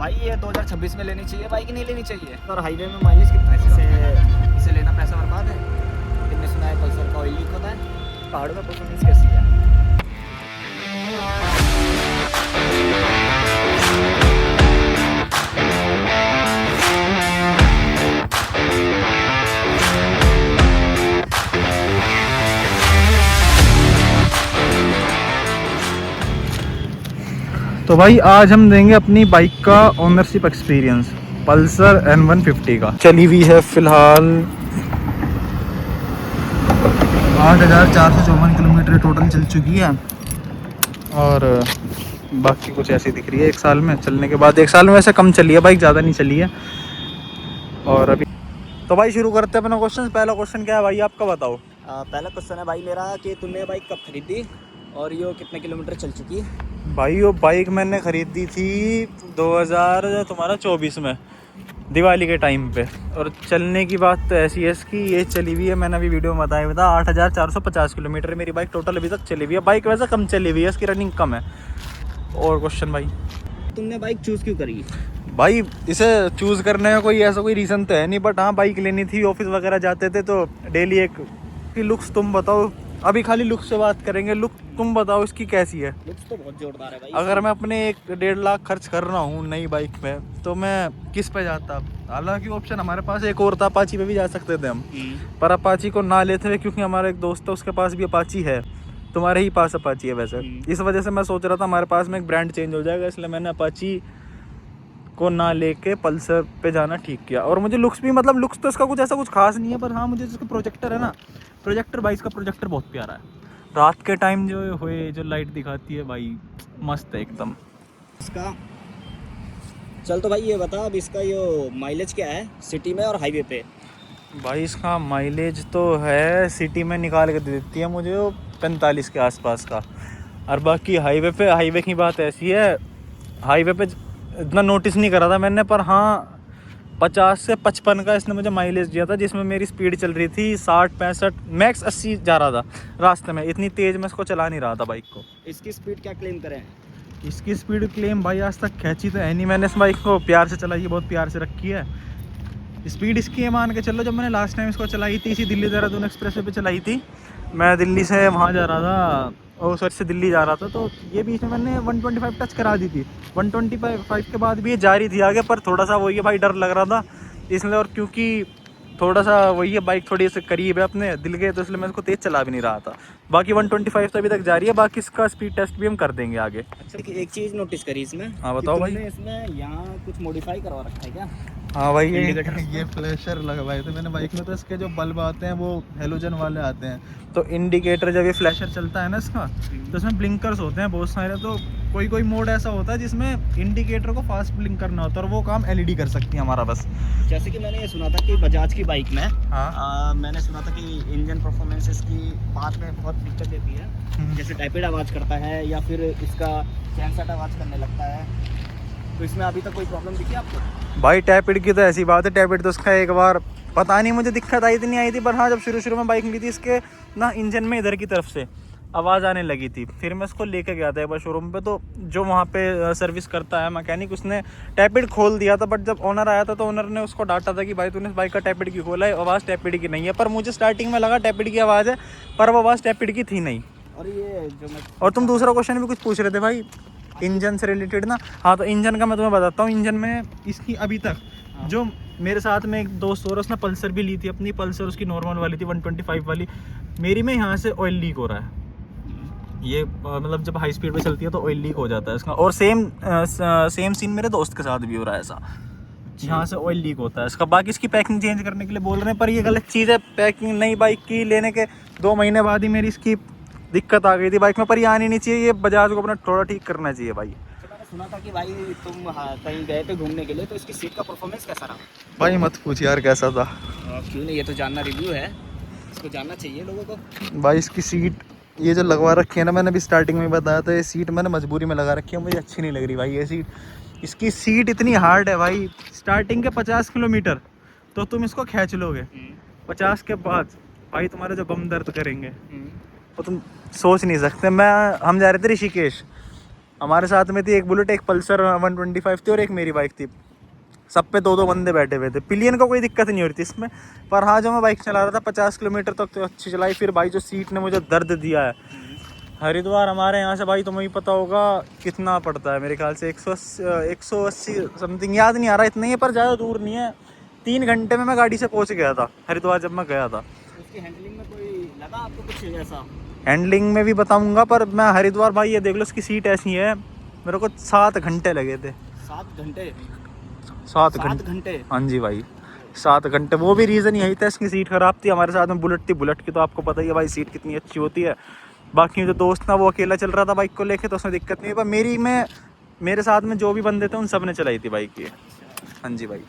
भाई ये 2026 में लेनी चाहिए बाइक, नहीं लेनी चाहिए। और हाईवे में माइलेज कितना है इसे लेना पैसा बर्बाद है। तुमने सुना है पल्सर का ऑयल लीक होता है। पहाड़ों में परफॉर्मेंस कैसी है? तो भाई आज हम देंगे अपनी बाइक का ओनरशिप एक्सपीरियंस पल्सर N150 का। चली हुई है फिलहाल 8,454 किलोमीटर टोटल चल चुकी है और बाकी कुछ ऐसी दिख रही है। एक साल में चलने के बाद, एक साल में वैसे कम चली है बाइक, ज़्यादा नहीं चली है। और अभी तो भाई शुरू करते हैं अपना क्वेश्चन। पहला क्वेश्चन क्या है भाई, आपका बताओ। पहला क्वेश्चन है भाई मेरा कि तुमने बाइक कब खरीदी और ये कितने किलोमीटर चल चुकी है? भाई वो बाइक मैंने ख़रीदी थी 2024 में दिवाली के टाइम पे। और चलने की बात तो ऐसी है इसकी, ये चली हुई है, मैंने अभी वीडियो में बताया हुआ था, 8,450 किलोमीटर मेरी बाइक टोटल अभी तक चली हुई है। बाइक वैसे कम चली हुई है, इसकी रनिंग कम है। और क्वेश्चन भाई, तुमने बाइक चूज़ क्यों करी? भाई इसे चूज़ करने का कोई ऐसा कोई रीज़न तो है नहीं, बट हाँ बाइक लेनी थी। ऑफिस वगैरह जाते थे तो डेली एक की लुक्स, तुम बताओ, अभी खाली लुक्स से बात करेंगे। लुक तुम बताओ इसकी कैसी है? लुक्स तो बहुत जोरदार है भाई। अगर मैं अपने 1-1.5 लाख खर्च कर रहा हूँ नई बाइक में तो मैं किस पे जाता? हालांकि ऑप्शन हमारे पास एक और था, अपाची पे भी जा सकते थे हम, पर अपाची को ना लेते हुए, क्योंकि हमारा एक दोस्त है उसके पास भी अपाची है, तुम्हारे ही पास अपाची है वैसे, इस वजह से मैं सोच रहा था हमारे पास में एक ब्रांड चेंज हो जाएगा, इसलिए मैंने अपाची को ना लेके पल्सर पे जाना ठीक किया। और मुझे लुक्स भी, मतलब लुक्स तो इसका कुछ ऐसा कुछ खास नहीं है, पर हाँ मुझे जिसका प्रोजेक्टर है ना, प्रोजेक्टर भाई, इसका प्रोजेक्टर बहुत प्यारा है। रात के टाइम जो लाइट दिखाती है भाई, मस्त है एकदम इसका। चल तो भाई ये बता, अब इसका ये माइलेज क्या है सिटी में और हाईवे पे? भाई इसका माइलेज तो है, सिटी में निकाल के दे देती है मुझे वो 45 के आसपास का। और बाकी हाईवे की बात ऐसी है, हाईवे पे इतना नोटिस नहीं करा था मैंने, पर हाँ 50 से 55 का इसने मुझे माइलेज दिया था, जिसमें मेरी स्पीड चल रही थी 60-65, मैक्स 80 जा रहा था रास्ते में। इतनी तेज़ मैं इसको चला नहीं रहा था बाइक को। इसकी स्पीड क्या क्लेम करें? इसकी स्पीड क्लेम भाई आज तक खींची तो है नहीं मैंने। इस बाइक को प्यार से चलाई है, बहुत प्यार से रखी है। स्पीड इसकी है, मान के चलो, जब मैंने लास्ट टाइम इसको चलाई थी इसी दिल्ली देहरादून एक्सप्रेसवे पे चलाई थी। मैं दिल्ली से वहाँ जा रहा था, और सर से दिल्ली जा रहा था, तो ये बीच में मैंने 125 टच करा दी थी। 125 के बाद भी ये जा रही थी आगे, पर थोड़ा सा वही है भाई, डर लग रहा था इसलिए। और क्योंकि थोड़ा सा वही है, बाइक थोड़ी से करीब है अपने दिल के, तो इसलिए मैं इसको तेज़ चला भी नहीं रहा था। बाकी 125 तो अभी तक जा रही है, बाकी इसका स्पीड टेस्ट भी हम कर देंगे आगे। अच्छा, एक चीज़ नोटिस करी इसमें। हाँ बताओ भाई। इसमें यहाँ कुछ मॉडिफाई करवा रखा है क्या? हाँ भाई, ये फ्लैशर लगवाए थे मैंने बाइक में, तो इसके जो बल्ब आते हैं वो हेलोजन वाले आते हैं। तो इंडिकेटर जब ये फ्लैशर चलता है ना इसका, तो इसमें ब्लिंकर्स होते हैं बहुत सारे। तो कोई मोड ऐसा होता है जिसमें इंडिकेटर को फास्ट ब्लिंक करना होता है, और वो काम एलईडी कर सकती है हमारा बस। जैसे कि मैंने ये सुना था कि बजाज की बाइक में, हाँ मैंने सुना था कि इंजन परफॉर्मेंस इसकी बाद में बहुत दिक्कत देती है, जैसे टाइपिड आवाज़ करता है या फिर इसका चैनसेट आवाज़ करने लगता है। तो इसमें अभी तक कोई प्रॉब्लम दिखी आपको? भाई टैपिड की तो ऐसी बात है, टैपिड तो उसका एक बार पता नहीं मुझे दिक्कत आई थी नहीं आई थी, पर हाँ जब शुरू में बाइक ली थी इसके ना, इंजन में इधर की तरफ से आवाज़ आने लगी थी। फिर मैं इसको लेके गया था एक बार शोरूम पे, तो जो वहाँ पे सर्विस करता है मैकेनिक, उसने टैपिड खोल दिया था। बट जब ओनर आया था तो ओनर ने उसको डांटा था कि भाई तूने बाइक का टैपिड क्यों खोला है, आवाज़ टैपिड की नहीं है। पर मुझे स्टार्टिंग में लगा टैपिड की आवाज़ है, पर वो आवाज़ टैपिड की थी नहीं। और ये जो मैं और तुम दूसरा क्वेश्चन भी कुछ पूछ रहे थे भाई इंजन से रिलेटेड ना। हाँ तो इंजन का मैं तुम्हें बताता हूँ। इंजन में इसकी अभी तक जो मेरे साथ में एक दोस्त और उसने पल्सर भी ली थी, अपनी पल्सर उसकी नॉर्मल वाली थी 125 वाली, मेरी में यहाँ से ऑयल लीक हो रहा है। ये मतलब जब हाई स्पीड पे चलती है तो ऑयल लीक हो जाता है इसका। और सेम सीन मेरे दोस्त के साथ भी हो रहा है ऐसा, यहाँ से ऑयल लीक होता है इसका। बाकी इसकी पैकिंग चेंज करने के लिए बोल रहे हैं, पर ये गलत चीज़ है। पैकिंग नई बाइक की लेने के 2 महीने बाद ही मेरी इसकी दिक्कत आ गई थी बाइक में, पर ये आनी नहीं चाहिए। ये बजाज को अपना थोड़ा ठीक करना चाहिए भाई। मैंने सुना था कि भाई तुम कहीं गए थे घूमने के लिए, तो इसकी सीट का परफॉर्मेंस कैसा रहा? भाई मत पूछ यार कैसा था। क्यों नहीं, ये तो जानना रिव्यू है, इसको जानना चाहिए लोगों को। भाई इसकी सीट ये जो लगवा रखी है ना, मैंने भी स्टार्टिंग में बताया था, ये सीट मैंने मजबूरी में लगा रखी है, मुझे अच्छी नहीं लग रही भाई ये सीट। इसकी सीट इतनी हार्ड है भाई, स्टार्टिंग के 50 किलोमीटर तो तुम इसको खींच लोगे, 50 के बाद भाई तुम्हारे जो बम दर्द करेंगे वो तुम सोच नहीं सकते। हम जा रहे थे ऋषिकेश, हमारे साथ में थी एक बुलेट, एक पल्सर 125 थी और एक मेरी बाइक थी। सब पे 2-2 बंदे बैठे हुए थे। पिलियन को कोई दिक्कत नहीं हो रही थी इसमें, पर हाँ जो मैं बाइक चला रहा था 50 किलोमीटर तक तो अच्छी चलाई। फिर भाई जो सीट ने मुझे दर्द दिया है, हरिद्वार हमारे यहाँ से भाई तुम्हें ही पता होगा कितना पड़ता है, मेरे ख्याल से 180 समथिंग, याद नहीं आ रहा, इतना ही है पर ज़्यादा दूर नहीं है। 3 घंटे में मैं गाड़ी से पहुँच गया था हरिद्वार जब मैं गया था। उसकी हैंडलिंग में कोई लगा आपको कुछ ऐसा? हैंडलिंग में भी बताऊँगा, पर मैं हरिद्वार भाई ये देख लो इसकी सीट ऐसी है, मेरे को 7 घंटे लगे थे। 7 घंटे? 7 घंटे? हाँ जी भाई 7 घंटे। वो भी रीज़न यही था, इसकी सीट ख़राब थी। हमारे साथ में बुलेट थी, बुलेट की तो आपको पता ही है भाई सीट कितनी अच्छी होती है। बाकी जो दोस्त था वो अकेला चल रहा था बाइक को लेके, तो उसमें दिक्कत नहीं है, पर मेरे साथ में जो भी बंदे थे उन सब ने चलाई थी बाइक ये। हाँ जी भाई।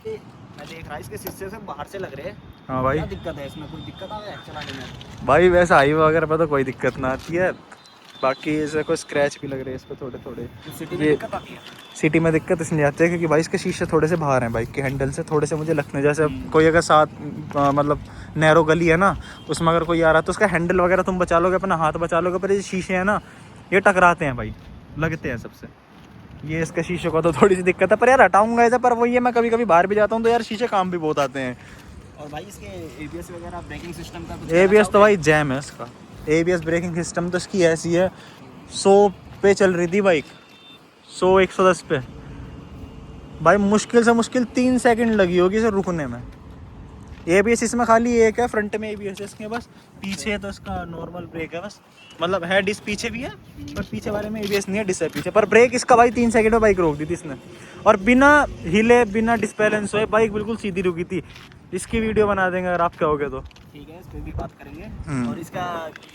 मैं देख रहा इसके शीशे से बाहर से लग रहे हैं। हाँ भाई। क्या दिक्कत है इसमें? कोई दिक्कत आ रहा है चलाने में? भाई वैसे हाईवे वगैरह पर तो कोई दिक्कत ना आती है, बाकी इसे कोई स्क्रैच भी लग रहे हैं इस पर थोड़े थोड़े। सिटी में ये दिक्कत आती है? सिटी में दिक्कत इसलिए आती है क्योंकि भाई इसके शीशे थोड़े से बाहर हैं, बाइक के हैंडल से थोड़े से मुझे लगने, जैसे कोई अगर मतलब नैरो गली है ना, उसमें अगर कोई आ रहा है तो उसका हैंडल वगैरह तुम बचा लोगे, अपना हाथ बचा लोगे, पर ये शीशे हैं ना ये टकराते हैं भाई, लगते हैं सबसे। ये इसके शीशे को तो थोड़ी सी दिक्कत है, पर यार हटाऊंगा ऐसा, पर वही है मैं कभी कभी बाहर भी जाता हूँ तो यार शीशे काम भी बहुत आते हैं। और भाई इसके ABS वगैरह ब्रेकिंग सिस्टम का कुछ? ABS तो भाई जैम है इसका। ABS ब्रेकिंग सिस्टम तो इसकी ऐसी है, 100 पे चल रही थी बाइक, 100-110 पे भाई, मुश्किल से मुश्किल 3 सेकंड लगी होगी इसे रुकने में। ABS इसमें खाली एक है, फ्रंट में ABS है इसके बस, पीछे तो इसका नॉर्मल ब्रेक है बस, मतलब है डिस्क पीछे भी है पर पीछे वाले में ABS नहीं है, डिस्क है पीछे। पर ब्रेक इसका भाई 3 सेकंड में बाइक रोक दी थी इसने, और बिना हिले बिना डिस्बैलेंस हुए बाइक बिल्कुल सीधी रुकी थी। इसकी वीडियो बना देंगे अगर आप कहोगे तो। ठीक है, इस पर भी बात करेंगे। और इसका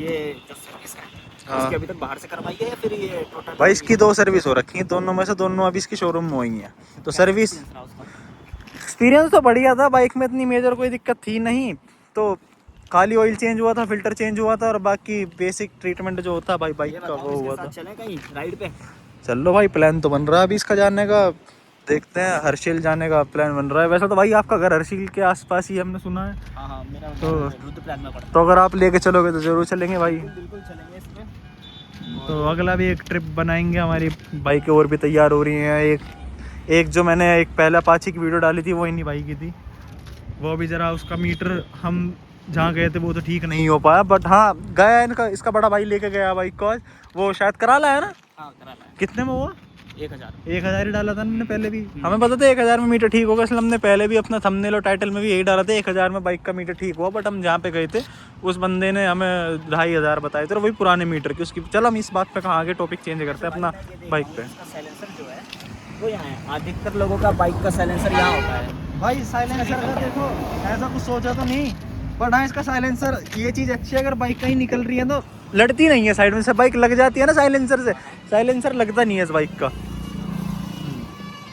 ये जो सर्विस है हाँ। इसके अभी तक बाहर से करवाई है या फिर ये टोटल? भाई इसकी 2 सर्विस हो रखी है, दोनों में से दोनों अभी इसकी शोरूम में हुई हैं। तो सर्विस एक्सपीरियंस तो बढ़िया था, बाइक में इतनी मेजर कोई दिक्कत थी नहीं, तो खाली ऑयल चेंज हुआ था, फिल्टर चेंज हुआ था, और बाकी बेसिक ट्रीटमेंट जो होता है भाई बाइक का वो हुआ था। चले कहीं राइड पे? चल लो भाई, प्लान तो बन रहा है अभी इसका जाने का, देखते हैं, हर्षिल जाने का प्लान बन रहा है। वैसे तो भाई आपका घर हर्षिल के आसपास ही हमने सुना है। हाँ, मेरा तो रुद्रप्रयाग में पड़ता है। तो अगर आप लेके चलोगे तो जरूर चलेंगे भाई। बिल्कुल चलेंगे इस पे। तो अगला भी एक ट्रिप बनाएंगे, हमारी बाइकें और भी तैयार हो रही हैं। एक जो मैंने एक पहले अपाची की वीडियो डाली थी वो इन्हीं भाई की थी, वो भी ज़रा उसका मीटर हम जहाँ गए थे वो तो ठीक नहीं हो पाया, बट हाँ गया इनका, इसका बड़ा भाई लेके गया बाइक को आज, वो शायद करा लाया ना। हाँ, करा लाया। कितने में हुआ? 1000 ही डाला था हमने पहले भी, हमें पता था 1000 में मीटर ठीक होगा, इसलिए हमने पहले भी अपना थंबनेल और टाइटल में भी यही डाला था 1000 में बाइक का मीटर ठीक हुआ। बट हम जहाँ पे गए थे उस बंदे ने हमें 2500 बताए थे, और वही पुराने मीटर की उसकी। चलो हम इस बात पे कहाँ आगे टॉपिक चेंज करते हैं अपना बाइक पे। साइलेंसर जो है वो यहाँ है, अधिकतर लोगों का बाइक का साइलेंसर यहाँ होता है। भाई साइलेंसर का देखो ऐसा कुछ सोचा तो नहीं, बट हाँ इसका साइलेंसर ये चीज़ अच्छी है, अगर बाइक कहीं निकल रही है तो लड़ती नहीं है साइड में से, बाइक लग जाती है ना साइलेंसर से, साइलेंसर लगता नहीं है इस बाइक का।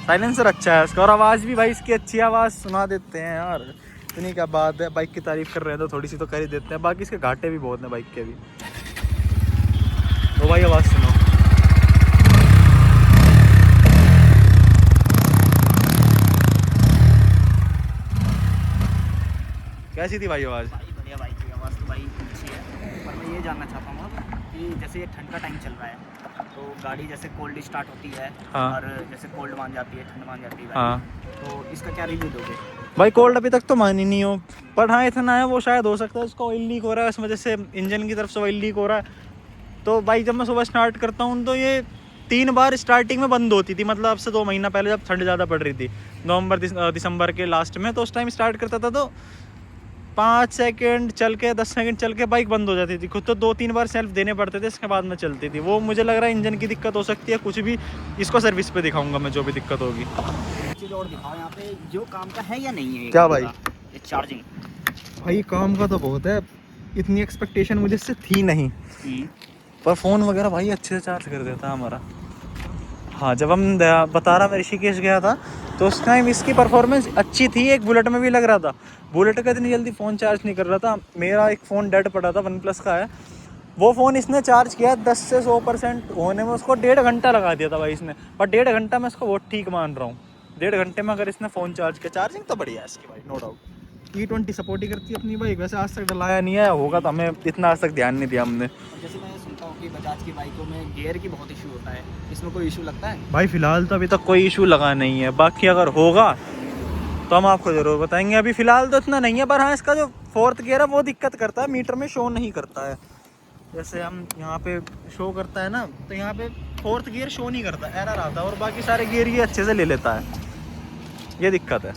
साइलेंसर अच्छा है इसका, और आवाज़ भी भाई इसकी अच्छी आवाज़ सुना देते हैं यार, इतनी क्या बात है। बाइक की तारीफ कर रहे हैं तो थोड़ी सी तो कर ही देते हैं, बाकी इसके घाटे भी बहुत हैं बाइक के भी। तो भाई आवाज़ सुनो, कैसी थी भाई आवाज़? भाई बढ़िया बाइक की आवाज़ तो भाई अच्छी है, पर मैं ये जानना चाहता हूँ अब कि जैसे ये ठंड का टाइम चल रहा है तो गाड़ी जैसे कोल्ड स्टार्ट होती है। हाँ। और जैसे कोल्ड मान जाती है, ठंड मान जाती है। हाँ तो इसका क्या रिव्यू दोगे? भाई कोल्ड अभी तक तो मानी नहीं हो, पर हाँ इतना है वो शायद हो सकता है उसका ऑयल लीक हो रहा है, इस वजह से इंजन की तरफ से ऑयल लीक हो रहा है। तो भाई जब मैं सुबह स्टार्ट करता हूँ तो ये 3 बार स्टार्टिंग में बंद होती थी, मतलब अब से 2 महीना पहले जब ठंड ज़्यादा पड़ रही थी, नवंबर दिसंबर के लास्ट में, तो उस टाइम स्टार्ट करता था तो 5 सेकंड चल के 10 सेकंड चल के बाइक बंद हो जाती थी। खुद तो 2-3 बार सेल्फ देने पड़ते थे, इसके बाद में चलती थी वो। मुझे लग रहा है इंजन की दिक्कत हो सकती है कुछ भी, इसको सर्विस पे दिखाऊंगा मैं जो भी दिक्कत होगी। एक चीज़ और दिखाओ यहाँ पे, जो काम का है या नहीं है? क्या भाई? ये चार्जिंग भाई काम का तो बहुत है, इतनी एक्सपेक्टेशन मुझे इससे थी नहीं, पर फ़ोन वगैरह भाई अच्छे से चार्ज कर देता है हमारा। हाँ जब हम बता रहा मैं ऋषिकेश गया था तो उस टाइम इसकी परफॉर्मेंस अच्छी थी, एक बुलेट में भी लग रहा था। बुलेट का इतनी जल्दी फ़ोन चार्ज नहीं कर रहा था। मेरा एक फ़ोन डेड पड़ा था, OnePlus का है, वो फ़ोन इसने चार्ज किया 10 से 100% होने में उसको 1.5 घंटा लगा दिया था भाई इसने। पर 1.5 घंटा मैं इसको बहुत ठीक मान रहा हूँ, 1.5 घंटे में अगर इसने फ़ोन चार्ज किया। चार्जिंग तो बढ़िया है इसकी भाई, नो डाउट। E20 सपोर्ट ही करती है अपनी बाइक। वैसे आज तक डलाया नहीं है, होगा तो हमें इतना आज तक ध्यान नहीं दिया हमने। और जैसे मैं सुनता हूँ कि बजाज की बाइकों में गियर की बहुत इशू होता है, इसमें कोई इशू लगता है? भाई फिलहाल तो अभी तक कोई इशू लगा नहीं है, बाकी अगर होगा तो हम आपको ज़रूर बताएंगे। अभी फ़िलहाल तो इतना नहीं है, पर हाँ इसका जो फोर्थ गियर है वो दिक्कत करता है, मीटर में शो नहीं करता है। जैसे हम यहाँ पे शो करता है ना, तो यहाँ पे फोर्थ गियर शो नहीं करता, एरर आता है, और बाकी सारे गियर ये अच्छे से ले लेता है। ये दिक्कत है,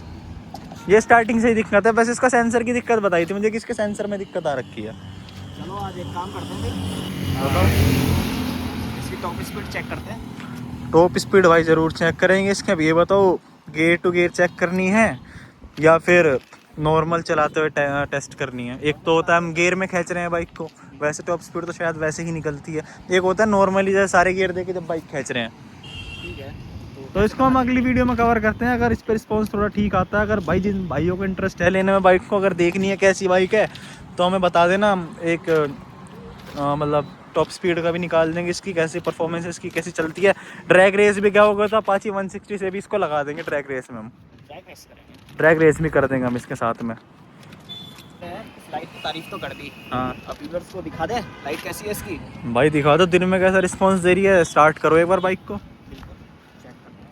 ये स्टार्टिंग से ही दिक्कत है। बस इसका सेंसर की दिक्कत बताई थी मुझे कि इसके सेंसर में दिक्कत आ रखी है। चलो आज एक काम करते हैं फिर, बताओ। इसकी टॉप स्पीड चेक करते हैं। टॉप स्पीड भाई ज़रूर चेक करेंगे इसके। अब ये बताओ गियर टू गियर चेक करनी है या फिर नॉर्मल चलाते हुए टेस्ट करनी है? एक तो होता है हम गियर में खींच रहे हैं बाइक को, वैसे टॉप स्पीड तो शायद वैसे ही निकलती है। एक होता है नॉर्मली जैसे सारे गियर देके जब बाइक खींच रहे हैं। ठीक है, तो इसको हम अगली वीडियो में कवर करते हैं। अगर इस पर रिस्पॉन्स थोड़ा ठीक आता है, अगर भाई जिन भाइयों को इंटरेस्ट है लेने में बाइक को, अगर देखनी है कैसी बाइक है तो हमें बता देना। हम एक मतलब टॉप स्पीड का भी निकाल देंगे, इसकी कैसी परफॉर्मेंस है, इसकी कैसी चलती है। ड्रैग रेस भी क्या होगा तो अपाची 160 से भी इसको लगा देंगे ड्रैग रेस में। हम ट्रैक रेस करेंगे, ड्रैग रेस भी कर देंगे हम इसके साथ में। इस लाइट की तारीफ तो कर दी, हाँ अब व्यूअर्स को दिखा दे लाइट कैसी है इसकी। भाई दिखा दो दिन में कैसा रिस्पॉन्स दे रही है। स्टार्ट करो एक बार बाइक को। बिल्कुल चेक करते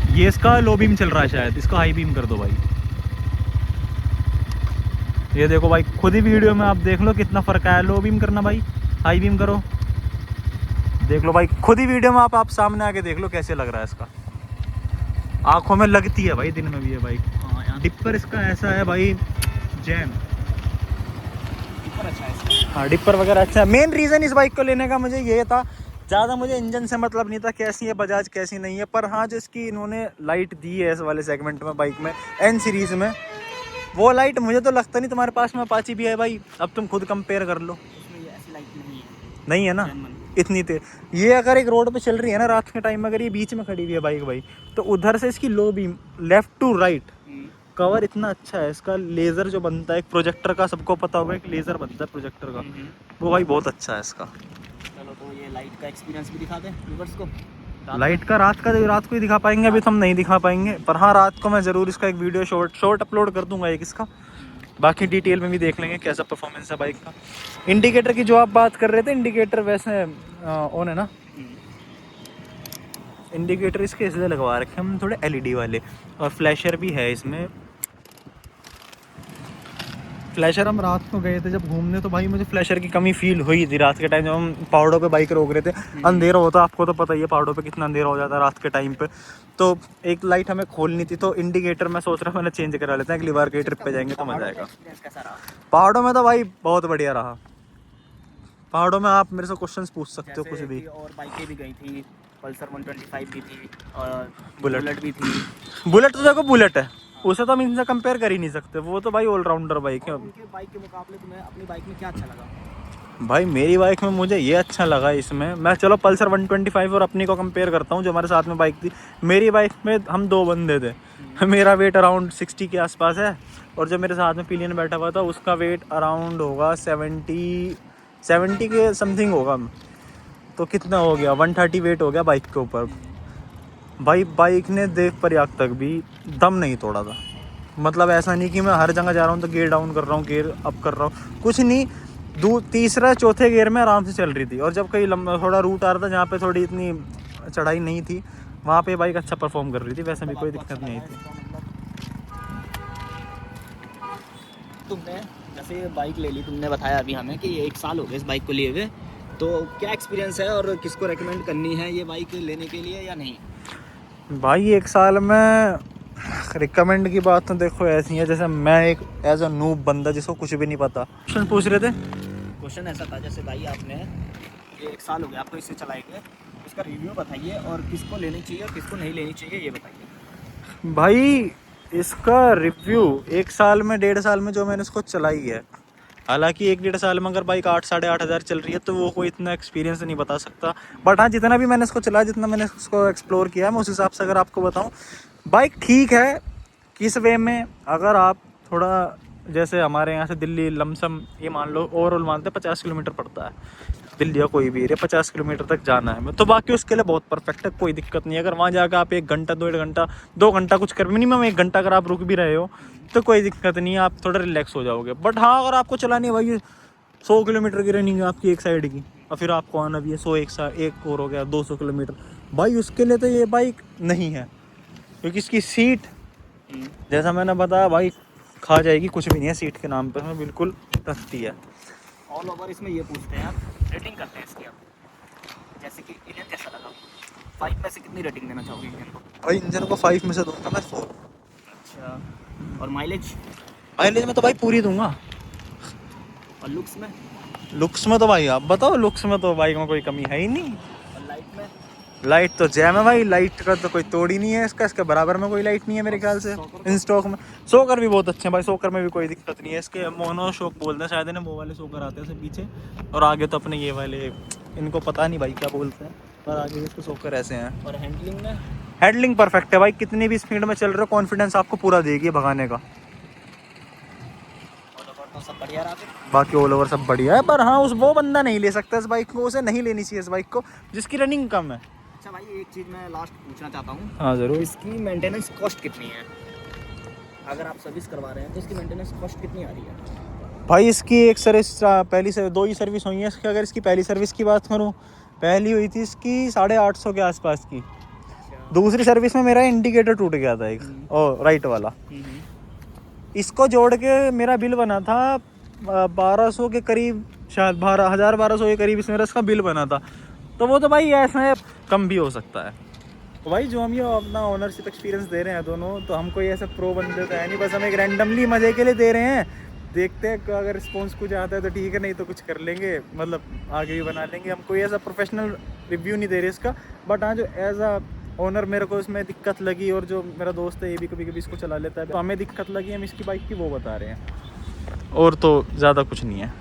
हैं। ये इसका लो बीम चल रहा है शायद, इसको हाई बीम कर दो भाई। ये देखो भाई, खुद ही वीडियो में आप देख लो कितना फ़र्क आया। लो बीम करना भाई, हाई बीम करो, देख लो भाई खुद ही वीडियो में। आप सामने आके देख लो कैसे लग रहा है इसका। आंखों में लगती है भाई दिन में भी ये बाइक। हाँ यार, डिपर इसका ऐसा है भाई, जैम। डिपर अच्छा है इसका। हाँ डिपर वगैरह अच्छा है। मेन रीज़न इस बाइक को लेने का मुझे ये था, ज़्यादा मुझे इंजन से मतलब नहीं था कैसी है बजाज कैसी नहीं है, पर हाँ जो इसकी इन्होंने लाइट दी है इस वाले सेगमेंट में बाइक में, एन सीरीज़ में, वो लाइट मुझे तो लगता नहीं तुम्हारे पास में अपाची भी है भाई। अब तुम खुद कंपेयर कर लो। इसमें ये ऐसी लाइट नहीं है, नहीं है ना जेन्युइन। इतनी तेज। ये अगर एक रोड पे चल रही है ना रात के टाइम में, अगर ये बीच में खड़ी हुई है बाइक भाई, तो उधर से इसकी low beam left to right cover इतना अच्छा है इसका। लेज़र जो बनता है एक प्रोजेक्टर का, सबको पता होगा एक लेज़र बनता है प्रोजेक्टर का, वो भाई बहुत अच्छा है इसका। चलो तो ये लाइट का एक्सपीरियंस भी दिखा दें व्यूअर्स को। लाइट का रात को ही दिखा पाएंगे, अभी तो हम नहीं दिखा पाएंगे, पर हाँ रात को मैं ज़रूर इसका एक वीडियो शॉर्ट अपलोड कर दूंगा एक इसका। बाकी डिटेल में भी देख लेंगे कैसा परफॉर्मेंस है बाइक का। इंडिकेटर की जो आप बात कर रहे थे, इंडिकेटर वैसे ऑन है ना। इंडिकेटर इसके इसलिए लगवा रखे हम थोड़े एलईडी वाले, और फ्लैशर भी है इसमें। फ्लैशर हम रात को गए थे जब घूमने, तो भाई मुझे फ्लैशर की कमी फील हुई थी रात के टाइम जब हम पहाड़ों पे बाइक रोक रहे थे। अंधेरा होता, आपको तो पता ही है पहाड़ों पे कितना अंधेरा हो जाता है रात के टाइम पे। तो एक लाइट हमें खोलनी थी, तो इंडिकेटर मैं सोच रहा हूँ मैंने चेंज करा लेते हैं, अगली बार कहीं ट्रिप पे जाएंगे तो मजा आएगा। एक्सपीरियंस कैसा रहा? पहाड़ों में तो भाई बहुत बढ़िया रहा। पहाड़ों में आप मेरे से क्वेश्चंस पूछ सकते हो कुछ भी। जैसे कि और बाइकें भी गई थी, पल्सर 125 भी थी और बुलेट। बुलेट भी थी। बुलेट तो देखो बुलेट है, उसे तो हम इनसे कंपेयर कर ही नहीं सकते, वो तो भाई ऑलराउंडर बाइक है। उनके बाइक के मुकाबले तुम्हें अपनी बाइक में क्या अच्छा लगा? भाई मेरी बाइक में मुझे ये अच्छा लगा इसमें, मैं चलो पल्सर 125 और अपनी को कंपेयर करता हूँ जो हमारे साथ में बाइक थी। मेरी बाइक में हम 2 बंदे थे, मेरा वेट अराउंड 60 के आसपास है, और जो मेरे साथ में पिलियन बैठा हुआ था उसका वेट अराउंड होगा 70 के समथिंग होगा। तो कितना हो गया, 130 वेट हो गया बाइक के ऊपर। भाई बाइक ने देख प्रयाग तक भी दम नहीं तोड़ा था। मतलब ऐसा नहीं कि मैं हर जगह जा रहा हूँ तो गियर डाउन कर रहा हूँ, गियर अप कर रहा हूँ, कुछ नहीं। तीसरा चौथे गियर में आराम से चल रही थी। और जब कहीं लंबा थोड़ा रूट आ रहा था जहाँ पे थोड़ी इतनी चढ़ाई नहीं थी, वहाँ पे बाइक अच्छा परफॉर्म कर रही थी, वैसे भी कोई दिक्कत नहीं थी। तुमने जैसे बाइक ले ली, तुमने बताया अभी हमें कि 1 साल हो गए इस बाइक को लिए हुए, तो क्या एक्सपीरियंस है और किसको रेकमेंड करनी है ये बाइक लेने के लिए या नहीं? भाई 1 साल में रिकमेंड की बात तो देखो ऐसी है, जैसे मैं एक एज अ नूब बंदा जिसको कुछ भी नहीं पता। क्वेश्चन पूछ रहे थे। क्वेश्चन ऐसा था, जैसे भाई आपने ये 1 साल हो गया आपको इसे चलाए हुए, इसका रिव्यू बताइए और किसको लेनी चाहिए और किसको नहीं लेनी चाहिए ये बताइए। भाई इसका रिव्यू 1 साल में 1.5 साल में जो मैंने इसको चलाई है, हालांकि 1-1.5 साल में अगर बाइक 8-8.5 हज़ार चल रही है तो वो कोई इतना एक्सपीरियंस नहीं बता सकता। बट हाँ जितना भी मैंने इसको चलाया, जितना मैंने इसको एक्सप्लोर किया, मैं उस हिसाब से अगर आपको बताऊँ बाइक ठीक है। किस वे में, अगर आप थोड़ा जैसे हमारे यहाँ से दिल्ली लमसम ये मान लो ओवरऑल मानते 50 किलोमीटर पड़ता है, दिल्ली या कोई भी एरिया 50 किलोमीटर तक जाना है तो बाकी उसके लिए बहुत परफेक्ट है, कोई दिक्कत नहीं है। अगर वहाँ जाकर आप 1 घंटा 1.5 घंटा 2 घंटा कुछ कर, मिनिमम 1 घंटा अगर आप रुक भी रहे हो तो कोई दिक्कत नहीं है, आप थोड़ा रिलैक्स हो जाओगे। बट हाँ, अगर आपको चलानी है भाई 100 किलोमीटर की रनिंग है आपकी एक साइड की, और फिर आपको आना भी है 100 एक और हो गया 200 किलोमीटर, भाई उसके लिए तो ये बाइक नहीं है। क्योंकि इसकी सीट जैसा मैंने बताया भाई खा जाएगी, कुछ भी नहीं है सीट के नाम पर, हमें बिल्कुल रखती है। ऑल ओवर इसमें ये पूछते हैं आप, रेटिंग करते हैं इसकी आप, जैसे कि इंजन कैसा लगा, 5 में से कितनी रेटिंग देना चाहोगे इंजन को? भाई इंजन को 5 में से दूंगा मैं 4। अच्छा, और माइलेज? माइलेज में तो भाई पूरी दूंगा। और लुक्स में? लुक्स में तो भाई आप बताओ, लुक्स में तो बाइक में कोई कमी है ही नहीं। और लाइट में? लाइट तो जैम है भाई, लाइट का तो कोई तोड़ ही नहीं है इसका, इसके बराबर में कोई लाइट नहीं है मेरे ख्याल से इन स्टॉक में। शोकर भी बहुत अच्छे हैं भाई, शोकर में भी कोई दिक्कत नहीं है। इसके मोनो शोक बोलते हैं शायद, इन्हें वो वाले शोकर आते हैं पीछे, और आगे तो अपने ये वाले, इनको पता नहीं भाई क्या बोलते हैं, पर आगे इसके शोकर ऐसे हैं। और हैंडलिंग में? हैंडलिंग परफेक्ट है भाई, कितनी भी स्पीड में चल रहे हो कॉन्फिडेंस आपको पूरा देगी भगाने का। तो सब बढ़िया रहा? बाकी ऑल ओवर सब बढ़िया है, पर हाँ वो बंदा नहीं ले सकता इस बाइक को, उसे नहीं लेनी चाहिए इस बाइक को जिसकी रनिंग कम है। अच्छा भाई, एक चीज़ मैं लास्ट पूछना चाहता हूँ। हाँ ज़रूर। इसकी मेंटेनेंस कॉस्ट कितनी है? अगर आप सर्विस करवा रहे हैं तो इसकी मेंटेनेंस कॉस्ट कितनी आ रही है? भाई इसकी एक सर्विस, पहली से 2 ही सर्विस हुई है इसकी। अगर इसकी पहली सर्विस की बात करूँ, पहली हुई थी इसकी 850 के आसपास की। दूसरी सर्विस में मेरा इंडिकेटर टूट गया था एक, और राइट वाला। इसको जोड़ के मेरा बिल बना था 1200 के करीब, शायद 1200 के करीब इसमें इसका बिल बना था। तो वो तो भाई ऐसा कम भी हो सकता है। तो भाई जो हम ये अपना ओनरशिप एक्सपीरियंस दे रहे हैं दोनों, तो हम कोई ऐसे प्रो बंदे तो है नहीं, बस हम एक रैंडमली मज़े के लिए दे रहे हैं। देखते हैं अगर रिस्पॉन्स कुछ आता है तो ठीक है, नहीं तो कुछ कर लेंगे, मतलब आगे भी बना लेंगे। हम कोई ऐसा प्रोफेशनल रिव्यू नहीं दे रहे इसका। बट हाँ, जो एज अ ओनर मेरे को इसमें दिक्कत लगी, और जो मेरा दोस्त है ये भी कभी कभी इसको चला लेता है, तो हमें दिक्कत लगी, हम इसकी बाइक की वो बता रहे हैं, और तो ज़्यादा कुछ नहीं है।